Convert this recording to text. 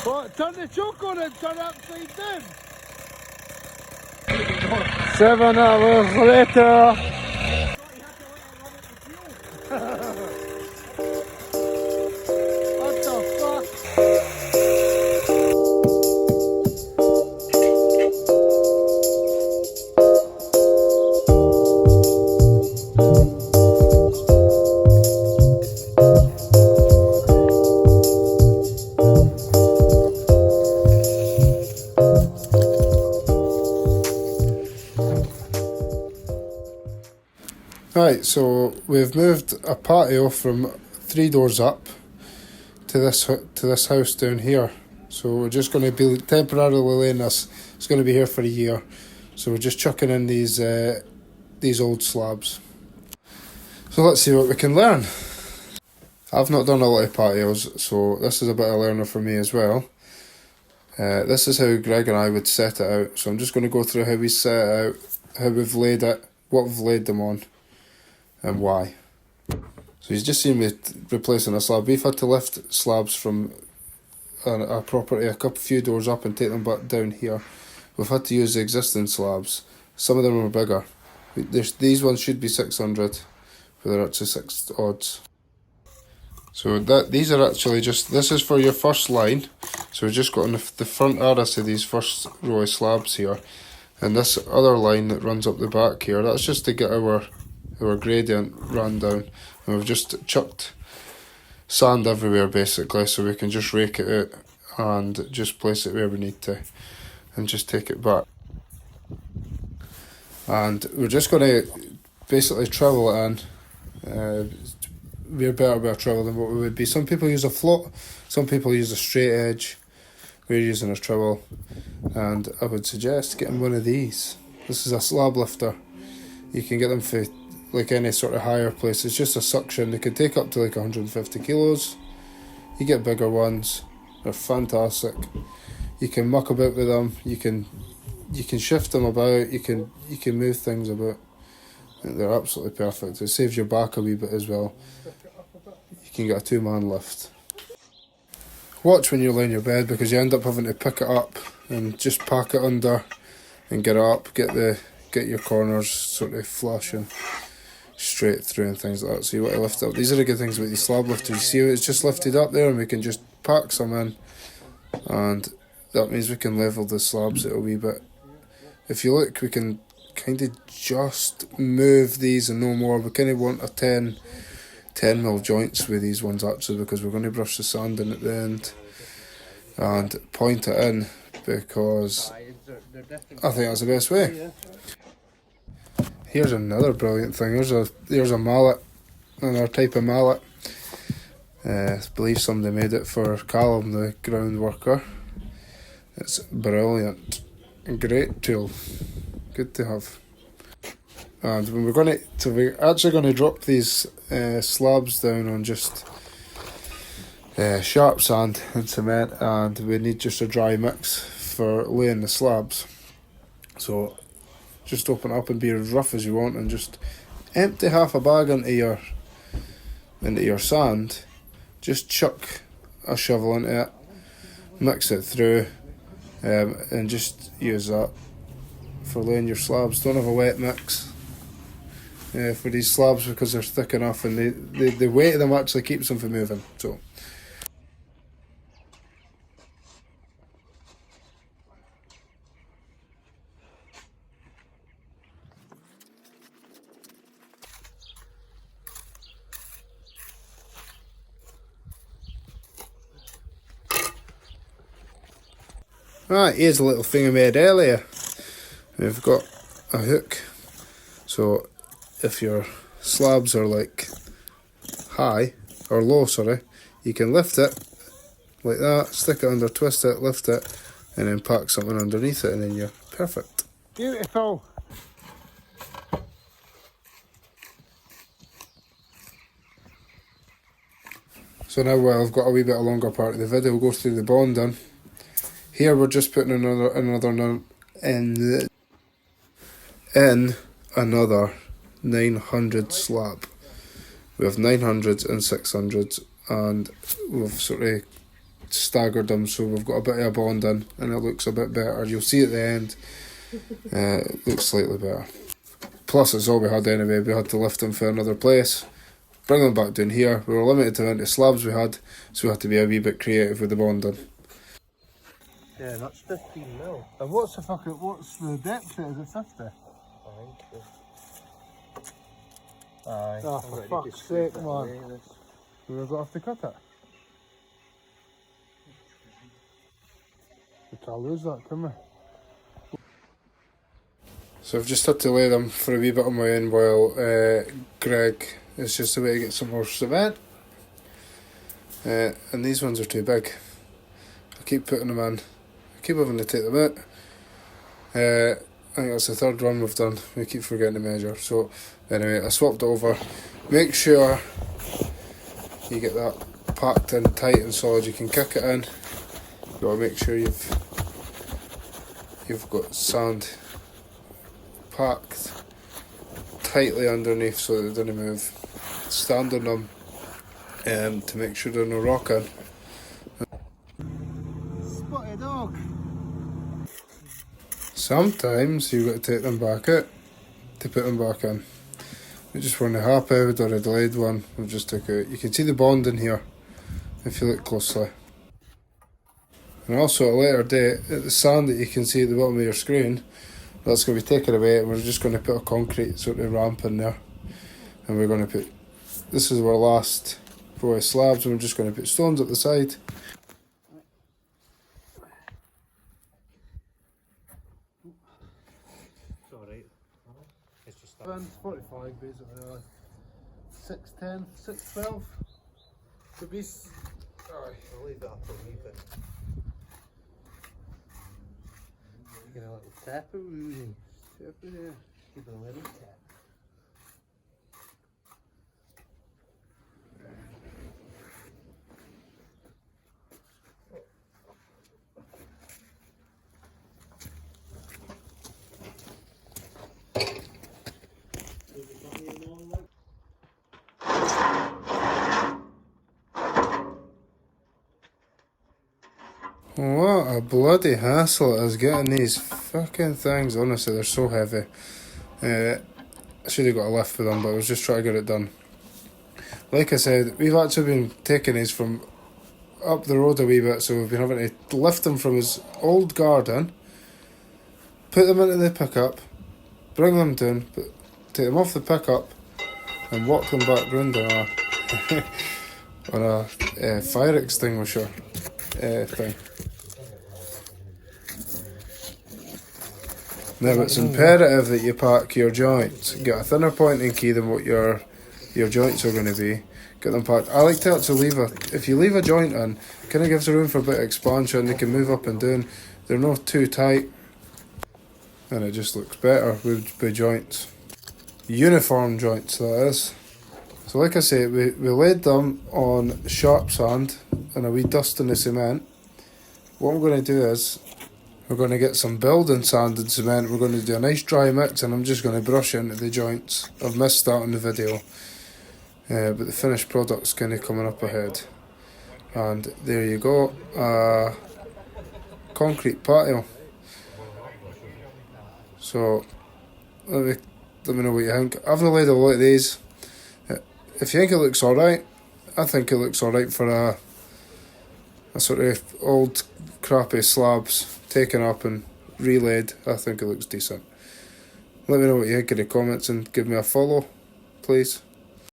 What? Turn the choke on and turn it upside down. 7 hours later. What the fuck? Right, so we've moved a patio from 3 doors up to this house down here. So we're just going to be temporarily laying this. It's going to be here for a year. So we're just chucking in these old slabs. So let's see what we can learn. I've not done a lot of patios, so this is a bit of a learner for me as well. This is how Greg and I would set it out. So I'm just going to go through how we set it out, how we've laid it, what we've laid them on, and why. So he's just seen me replacing a slab. We've had to lift slabs from a property a few doors up and take them back down here. We've had to use the existing slabs. Some of them are bigger. These ones should be 600, but they're actually 6 odds. So these are actually just, this is for your first line. So we've just got on the front arras of these first row of slabs here. And this other line that runs up the back here, that's just to get our gradient ran down. And we've just chucked sand everywhere basically, so we can just rake it out and just place it where we need to and just take it back. And we're just going to basically travel it in. We're better with a trowel than what we would be. Some people use a float, some people use a straight edge. We're using a trowel, and I would suggest getting one of these. This is a slab lifter. You can get them for like any sort of higher place. It's just a suction. They can take up to like 150 kilos. You get bigger ones. They're fantastic. You can muck about with them. You can shift them about. You can move things about. They're absolutely perfect. It saves your back a wee bit as well. You can get a 2-man lift. Watch when you're laying your bed, because you end up having to pick it up and just pack it under and get it up, get your corners sort of flush and straight through and things like that. So you want to lift it up. These are the good things about these slab lifters. You see how it's just lifted up there, and we can just pack some in, and that means we can level the slabs out a wee bit. If you look, we can kind of just move these and no more. We kind of want a 10 mil joints with these ones actually, because we're going to brush the sand in at the end and point it in, because I think that's the best way. Here's another brilliant thing. Here's a mallet, another type of mallet. I believe somebody made it for Callum, the ground worker. It's brilliant. Great tool. Good to have. And when we're actually going to drop these slabs down on just sharp sand and cement, and we need just a dry mix for laying the slabs. So just open it up and be as rough as you want, and just empty half a bag into your sand. Just chuck a shovel into it, mix it through, and just use that for laying your slabs. Don't have a wet mix for these slabs, because they're thick enough, and the weight of them actually keeps them from moving. So right, here's a little thing I made earlier. We've got a hook, so if your slabs are like high or low, sorry, you can lift it like that, stick it under, twist it, lift it, and then pack something underneath it, and then you're perfect. Beautiful. So now, while I've got a wee bit of longer part of the video, we'll go through the bonding. Here we're just putting another in another 900 slab. We have 900s and 600s, and we've sort of staggered them, so we've got a bit of a bond in, and it looks a bit better. You'll see at the end, it looks slightly better. Plus, it's all we had anyway. We had to lift them for another place, bring them back down here. We were limited to the amount of slabs we had, so we had to be a wee bit creative with the bonding. Yeah, that's 15 mil. And what's the depth? Is it 50? Aye. Oh, for fuck's sake, man. We're going to have to cut it. We can't lose that, can we? So I've just had to lay them for a wee bit on my own while Greg is just away to get some more cement. And these ones are too big. I keep putting them in. I keep having to take them out. I think that's the third one we've done. We keep forgetting to measure. So anyway, I swapped it over. Make sure you get that packed in tight and solid. You can kick it in. You got to make sure you've got sand packed tightly underneath so that they don't move. Stand on them to make sure they're not rocking. Spotted dog. Sometimes you've got to take them back out to put them back in. We just want a half powered or a delayed one. We've just took out. You can see the bond in here if you look closely. And also at a later date, at the sand that you can see at the bottom of your screen, that's going to be taken away, and we're just going to put a concrete sort of ramp in there. And we're going to put, this is our last row of slabs, and we're just going to put stones at the side. It's alright. It's just 45 basically. 610, 612. Could be. I'll leave it up a wee bit. Get a little tap of Rudy. Tap in there. Give it a little tap. What a bloody hassle it is getting these fucking things. Honestly, they're so heavy. I should have got a lift for them, but I was just trying to get it done. Like I said, we've actually been taking these from up the road a wee bit, so we've been having to lift them from his old garden, put them into the pickup, bring them down, take them off the pickup, and walk them back round on a fire extinguisher thing. Now it's imperative that you pack your joints. Get a thinner pointing key than what your joints are going to be. Get them packed. I like to actually if you leave a joint in, it kind of gives room for a bit of expansion. They can move up and down. They're not too tight, and it just looks better with joints. Uniform joints, that is. So like I say, we laid them on sharp sand and a wee dust in the cement. What I'm going to do is, we're going to get some building sand and cement. We're going to do a nice dry mix, and I'm just going to brush into the joints. I've missed that in the video, but the finished product's kind of coming up ahead. And there you go, concrete patio. So let me know what you think. I've not laid a lot of these. If you think it looks alright, I think it looks alright for a sort of old crappy slabs taken up and relaid. I think it looks decent. Let me know what you think in the comments and give me a follow, please.